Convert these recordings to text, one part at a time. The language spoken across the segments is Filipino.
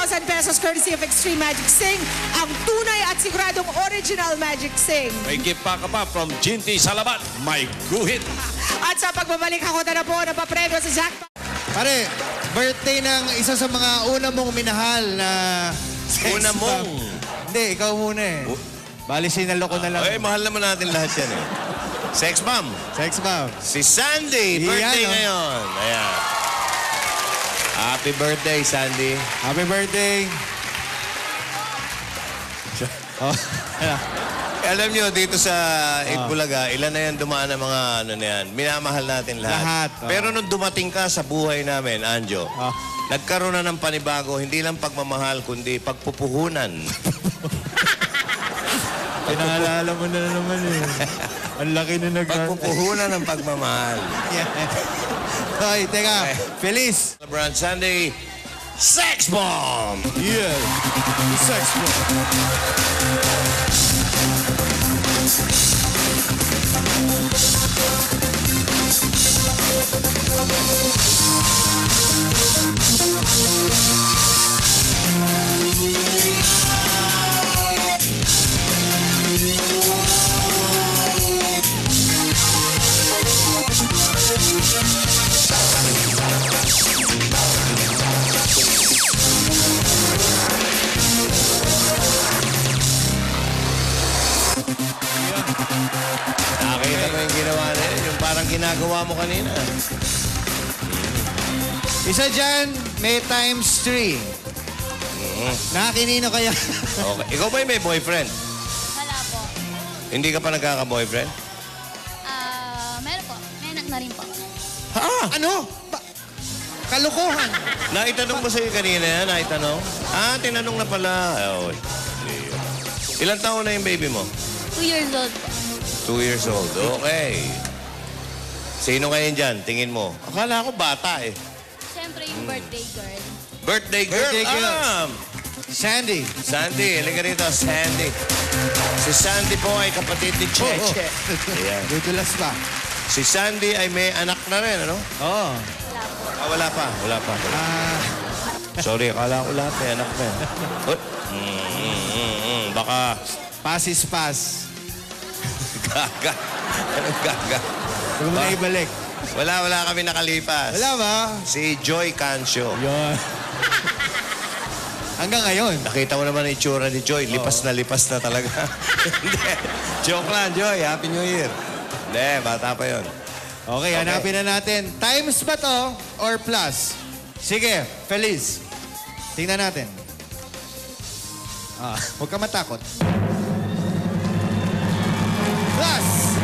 10,000 pesos courtesy of Extreme Magic Sing, ang tunay at siguradong original Magic Sing. May gift pa ka pa from Ginty Salabat. May guhit. At sa pagbabalik ako na po, napapremyo sa jackpot. Pare, birthday ng isa sa mga una mong minahal na... Una mong? Hindi, ikaw muna eh. Bali, sinalo ko na lang. Ay, mahal naman natin lahat yan eh. Sex bomb. Sex bomb. Si Sandy, birthday ngayon. Ayan. Happy birthday, Sandy. Happy birthday. Oh. Alam nyo, dito sa Itbulaga, ilan na yan dumaan ng mga ano na yan. Minamahal natin lahat. Lahat. Pero nung dumating ka sa buhay namin, Anjo, nagkaroon na ng panibago, hindi lang pagmamahal, kundi pagpupuhunan. Pinaalala mo na naman eh. Ang laki na Pagpupuhunan ng pagmamahal. Hoy, teka. Feliz. Brand Sandy, Sex Bomb! Yeah. Sex bomb. Nakita mo yung ginawa na yun, yung parang ginagawa mo kanina. Isa dyan, may times 3. Nakakinino kaya? Okay. Ikaw ba yung may boyfriend? Wala po. Hindi ka pa nagkaka-boyfriend? Meron po. May anak na rin po. Ha? Ano? Kalukuhan. Naitanong mo sa'yo kanina yan? Naitanong? Tinanong na pala. Oh, ilang taon na yung baby mo? 2 years old po. 2 years old. Okay. Sino kayo dyan? Tingin mo. Akala ko bata eh. Siyempre yung birthday girl. Birthday girl? Birthday girl. Sandy. Sandy. Halika rito, Sandy. Si Sandy po ay kapatid ni Cheche. Ayan. Dudulas pa. Si Sandy ay may anak na rin, ano? Oo. Wala pa. Wala pa. Sorry, akala ko lahat may anak na. Baka... Pass is pass. Gaga. Anong gaga? Huwag mo na ibalik. Wala kami nakalipas. Wala ba? Si Joy Cancio. Yun. Hanggang ngayon. Nakita mo naman ang itsura ni Joy. Lipas na talaga. Hindi. Joke lang, Joy. Happy New Year. Hindi, bata pa yun. Okay, hanapin na natin. Times ba to or plus? Sige, Feliz. Tingnan natin. Huwag ka matakot. Plus!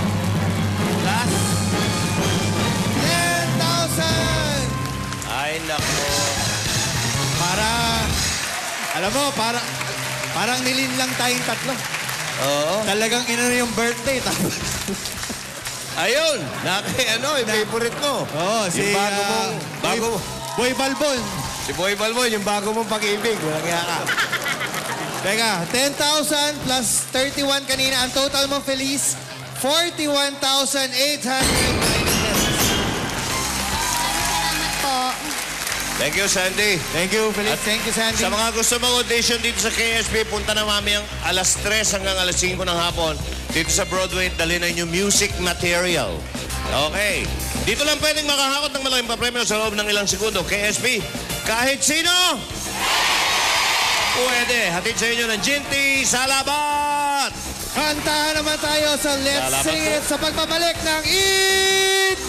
Plus? 10,000! Ay, nako. Alam mo, parang nilin lang tayong tatlo. Oo. Talagang inano yung birthday. Ayun. Yung favorite mo. Oo, si... Yung Boy Balbon. Si Boy Balbon, yung bago mong pag-ibig. Walang iya ka. Teka, 10,000 plus 31 kanina. Ang total mo, Feliz, 41,890 pesos. Salamat po. Thank you, Sandy. Thank you, Feliz. Thank you, Sandy. Sa mga gusto mag-audition dito sa KSP, punta na mamayang alas 3 hanggang alas 5 ng hapon. Dito sa Broadway, dali na inyong music material. Okay. Dito lang pwedeng makahakot ng malaking papremyo sa loob ng ilang segundo. KSP, kahit sino, pwede. Hatid sa inyo ng Ginty Salabat! Kantahan naman tayo sa Let's Salamat Sing po. It sa pagbabalik ng Eat!